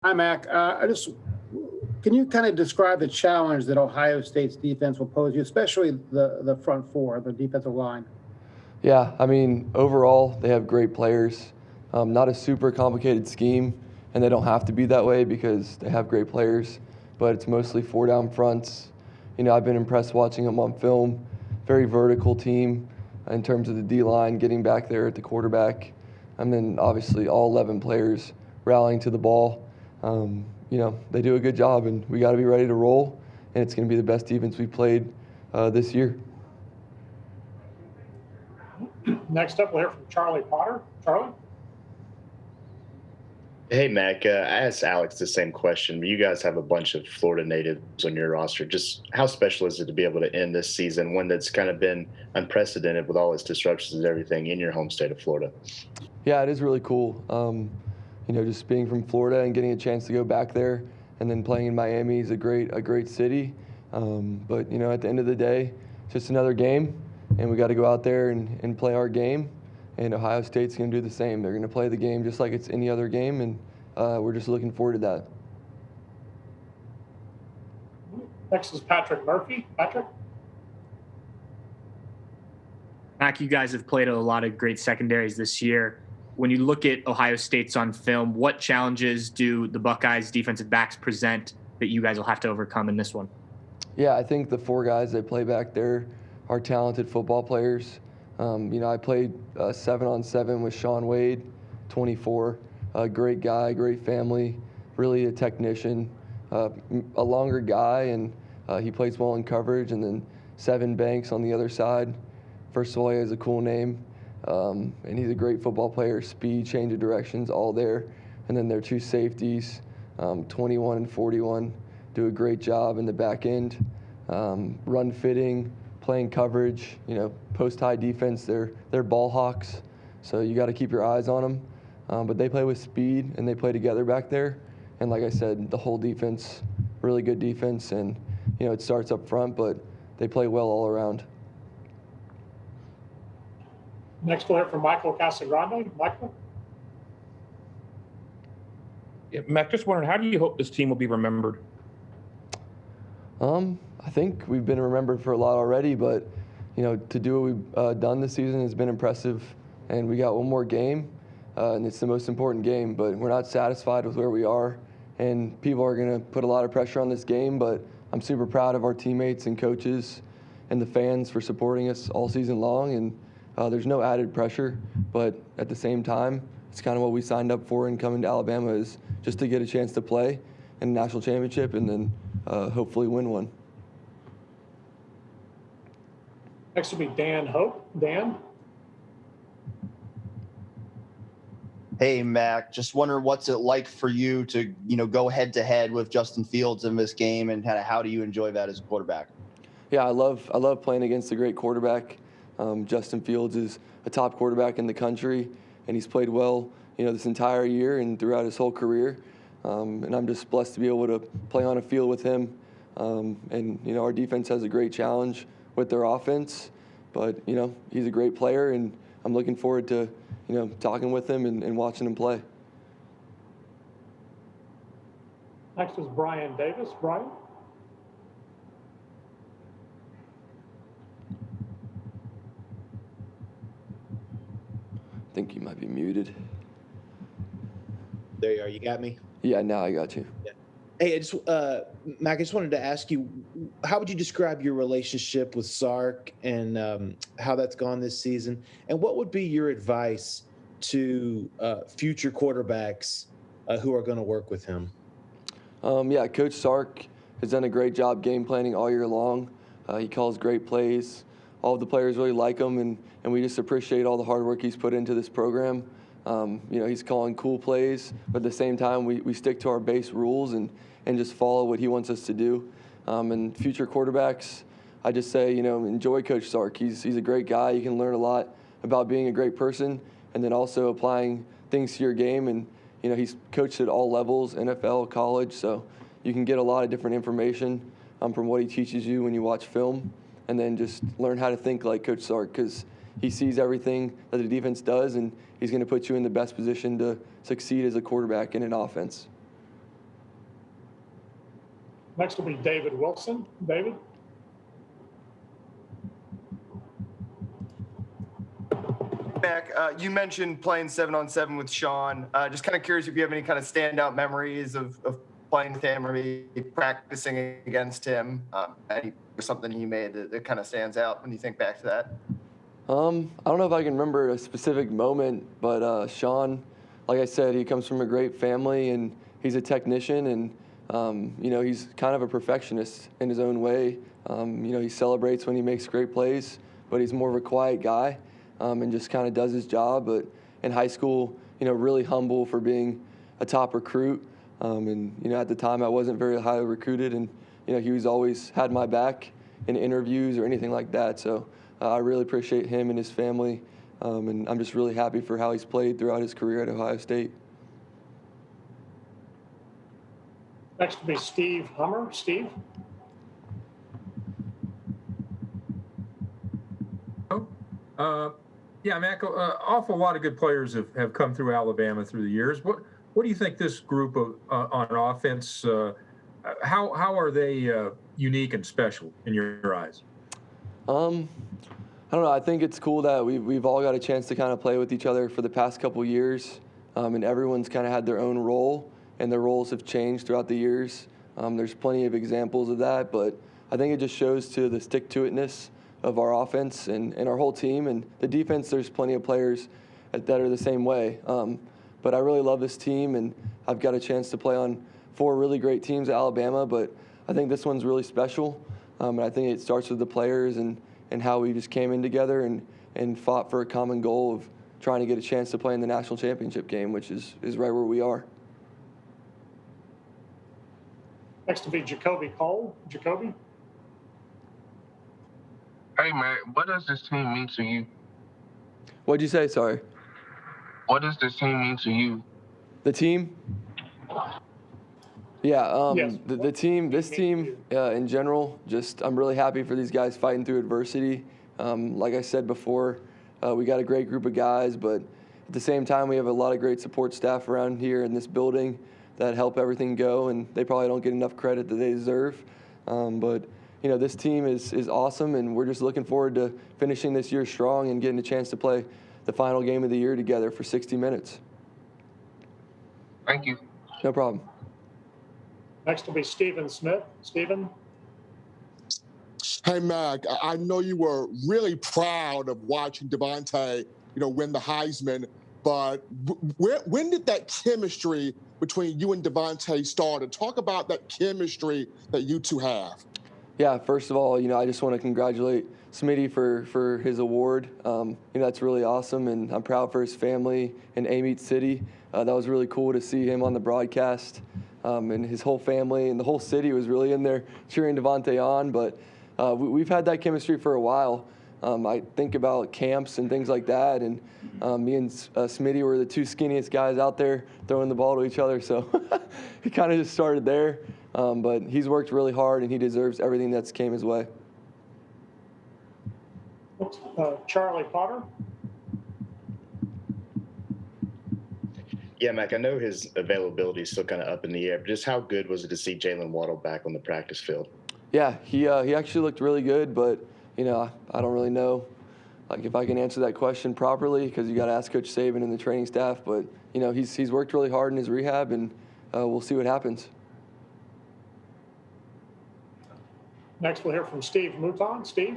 Hi, Mac. Can you kind of describe the challenge that Ohio State's defense will pose you, especially the front four, the defensive line? Yeah, I mean, overall, they have great players. Not a super complicated scheme, and they don't have to be that way because they have great players, but it's mostly four down fronts. You know, I've been impressed watching them on film. Very vertical team in terms of the D line, getting back there at the quarterback. And then obviously all 11 players rallying to the ball. You know, they do a good job, and we got to be ready to roll, and it's going to be the best defense we've played this year. Next up, we'll hear from Charlie Potter. Charlie? Hey, Mac. I asked Alex the same question, but you guys have a bunch of Florida natives on your roster. Just how special is it to be able to end this season, one that's kind of been unprecedented with all its disruptions and everything in your home state of Florida? Yeah, it is really cool. You know, just being from Florida and getting a chance to go back there and then playing in Miami is a great city. But, you know, at the end of the day, it's just another game, and we got to go out there and play our game. And Ohio State's going to do the same. They're going to play the game just like it's any other game, and we're just looking forward to that. Next is Patrick Murphy. Patrick? Mac, you guys have played a lot of great secondaries this year. When you look at Ohio State's on film, what challenges do the Buckeyes defensive backs present that you guys will have to overcome in this one? Yeah, I think the four guys that play back there are talented football players. You know, I played 7-on-7 with Sean Wade, 24. A great guy, great family, really a technician, a longer guy, and he plays well in coverage. And then Seven Banks on the other side. First of all, he has a cool name, and he's a great football player. Speed, change of directions, all there. And then their two safeties, 21 and 41, do a great job in the back end. Run fitting, playing coverage, you know, post-high defense, they're ball hawks, so you got to keep your eyes on them. But they play with speed, and they play together back there. And like I said, the whole defense, really good defense, and, you know, it starts up front, but they play well all around. Next, we'll hear from Michael Casagrande. Michael? Yeah, Mac, just wondering, how do you hope this team will be remembered? I think we've been remembered for a lot already, but, you know, to do what we've done this season has been impressive. And we got one more game, and it's the most important game, but we're not satisfied with where we are. And people are going to put a lot of pressure on this game, but I'm super proud of our teammates and coaches and the fans for supporting us all season long. And there's no added pressure, but at the same time, it's kind of what we signed up for in coming to Alabama, is just to get a chance to play in a national championship and then hopefully win one. Next will be Dan Hope. Dan? Hey, Mac, just wondering what's it like for you to, you know, go head to head with Justin Fields in this game, and kind of how do you enjoy that as a quarterback? Yeah, I love playing against a great quarterback. Justin Fields is a top quarterback in the country, and he's played well, you know, this entire year and throughout his whole career. And I'm just blessed to be able to play on a field with him. And, you know, our defense has a great challenge with their offense, but, you know, he's a great player, and I'm looking forward to, you know, talking with him and watching him play. Next is Brian Davis. Brian? I think you might be muted. There you are. You got me? Yeah, now I got you. Yeah. Hey, Mac, I just wanted to ask you, how would you describe your relationship with Sark and how that's gone this season? And what would be your advice to future quarterbacks who are going to work with him? Yeah, Coach Sark has done a great job game planning all year long. He calls great plays. All of the players really like him, and we just appreciate all the hard work he's put into this program. You know, he's calling cool plays, but at the same time, we stick to our base rules and just follow what he wants us to do. And future quarterbacks, I just say, you know, enjoy Coach Sark. He's a great guy. You can learn a lot about being a great person and then also applying things to your game. And, you know, he's coached at all levels, NFL, college, so you can get a lot of different information from what he teaches you when you watch film, and then just learn how to think like Coach Sark, because he sees everything that the defense does, and he's going to put you in the best position to succeed as a quarterback in an offense. Next will be David Wilson. David? Mac, you mentioned playing 7-on-7 with Sean. Just kind of curious if you have any kind of standout memories of playing with him or maybe practicing against him, or something he made that kind of stands out when you think back to that. I don't know if I can remember a specific moment, but Sean, like I said, he comes from a great family and he's a technician and, he's kind of a perfectionist in his own way. He celebrates when he makes great plays, but he's more of a quiet guy and just kind of does his job. But in high school, really humble for being a top recruit. At the time I wasn't very highly recruited and, he was always had my back in interviews or anything like that. So I really appreciate him and his family. And I'm just really happy for how he's played throughout his career at Ohio State. Next will be Steve Hummer. Steve? Yeah, Mac, awful lot of good players have come through Alabama through the years. What do you think this group of on offense, how are they unique and special in your eyes? I don't know. I think it's cool that we've all got a chance to kind of play with each other for the past couple years, and everyone's kind of had their own role, and their roles have changed throughout the years. There's plenty of examples of that, but I think it just shows to the stick-to-itness of our offense and our whole team. And the defense, there's plenty of players that are the same way. But I really love this team, and I've got a chance to play on 4 really great teams at Alabama, but I think this one's really special. And I think it starts with the players and how we just came in together and fought for a common goal of trying to get a chance to play in the national championship game, which is right where we are. Next will be Jacoby Cole. Jacoby? Hey, Matt, what does this team mean to you? What'd you say? Sorry. What does this team mean to you? The team? Yeah, Yes. the team, this team in general, just I'm really happy for these guys fighting through adversity. Like I said before, we got a great group of guys, but at the same time, we have a lot of great support staff around here in this building that help everything go, and they probably don't get enough credit that they deserve. But this team is awesome, and we're just looking forward to finishing this year strong and getting a chance to play the final game of the year together for 60 minutes. Thank you. No problem. Next will be Stephen Smith. Stephen? Hey, Mac, I know you were really proud of watching Devontae, win the Heisman, but when did that chemistry between you and Devontae start? And talk about that chemistry that you two have. Yeah, first of all, I just want to congratulate Smitty for his award. That's really awesome, and I'm proud for his family in Amite City. That was really cool to see him on the broadcast, and his whole family and the whole city was really in there cheering Devontae on. But we've had that chemistry for a while. I think about camps and things like that, and me and Smitty were the 2 skinniest guys out there throwing the ball to each other, so it kind of just started there. But he's worked really hard, and he deserves everything that's came his way. Charlie Potter? Yeah, Mac, I know his availability is still kind of up in the air, but just how good was it to see Jalen Waddle back on the practice field? Yeah, he actually looked really good, but, I don't really know if I can answer that question properly because you got to ask Coach Saban and the training staff. But, he's worked really hard in his rehab, and we'll see what happens. Next, we'll hear from Steve Mouton. Steve?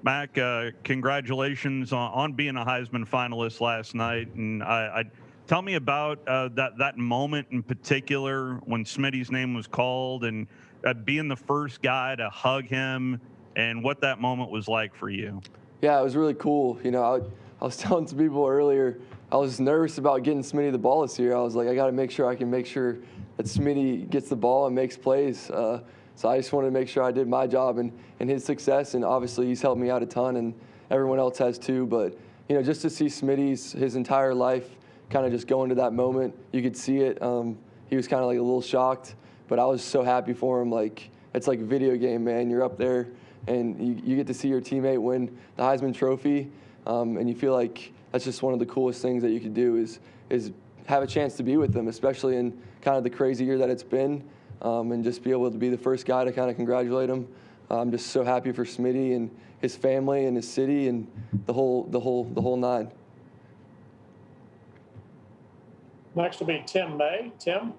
Mac, congratulations on being a Heisman finalist last night. And tell me about that moment in particular when Smitty's name was called and being the first guy to hug him and what that moment was like for you. Yeah, it was really cool. I was telling some people earlier, I was nervous about getting Smitty the ball this year. I was like, I got to make sure I can make sure that Smitty gets the ball and makes plays. So I just wanted to make sure I did my job and his success. And obviously he's helped me out a ton, and everyone else has too. But, just to see Smitty's his entire life kind of just go into that moment, you could see it. He was kind of like a little shocked, but I was so happy for him. It's like a video game, man. You're up there, and you get to see your teammate win the Heisman Trophy, and you feel like that's just one of the coolest things that you could do is have a chance to be with them, especially in kind of the crazy year that it's been, and just be able to be the first guy to kind of congratulate him. I'm just so happy for Smitty and his family and his city and the whole nine. Next will be Tim May. Tim?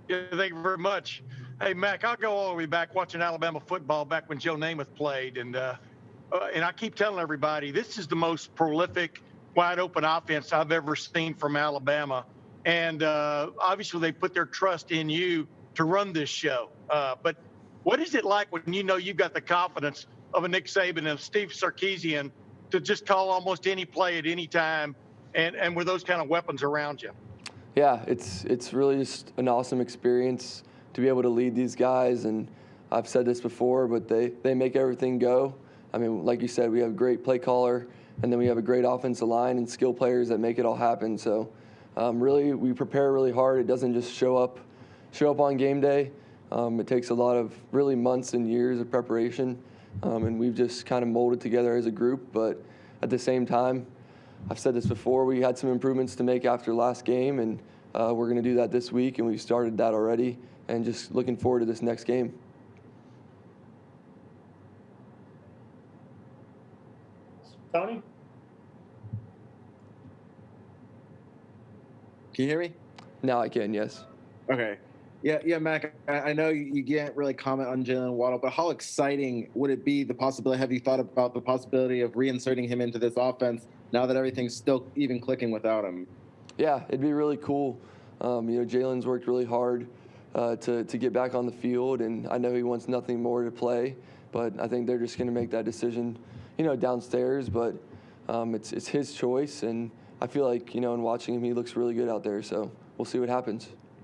Yeah, thank you very much. Hey, Mac, I'll go all the way back watching Alabama football back when Joe Namath played. And I keep telling everybody, this is the most prolific, wide open offense I've ever seen from Alabama. And obviously they put their trust in you to run this show. But what is it like when you know you've got the confidence of a Nick Saban and Steve Sarkisian to just call almost any play at any time and with those kind of weapons around you? Yeah, it's really just an awesome experience to be able to lead these guys. And I've said this before, but they make everything go. I mean, like you said, we have a great play caller, and then we have a great offensive line and skill players that make it all happen. So really, we prepare really hard. It doesn't just show up on game day. It takes a lot of really months and years of preparation, and we've just kind of molded together as a group. But at the same time, I've said this before, we had some improvements to make after last game, and we're going to do that this week, and we've started that already, and just looking forward to this next game. Tony? Can you hear me? Now I can, yes. Okay. Yeah, Mac, I know you can't really comment on Jalen Waddle, but how exciting would it be, the possibility, have you thought about the possibility of reinserting him into this offense now that everything's still even clicking without him? Yeah, it'd be really cool. Jalen's worked really hard to get back on the field, and I know he wants nothing more to play, but I think they're just going to make that decision, downstairs, but it's his choice, and I feel like, in watching him, he looks really good out there, so we'll see what happens.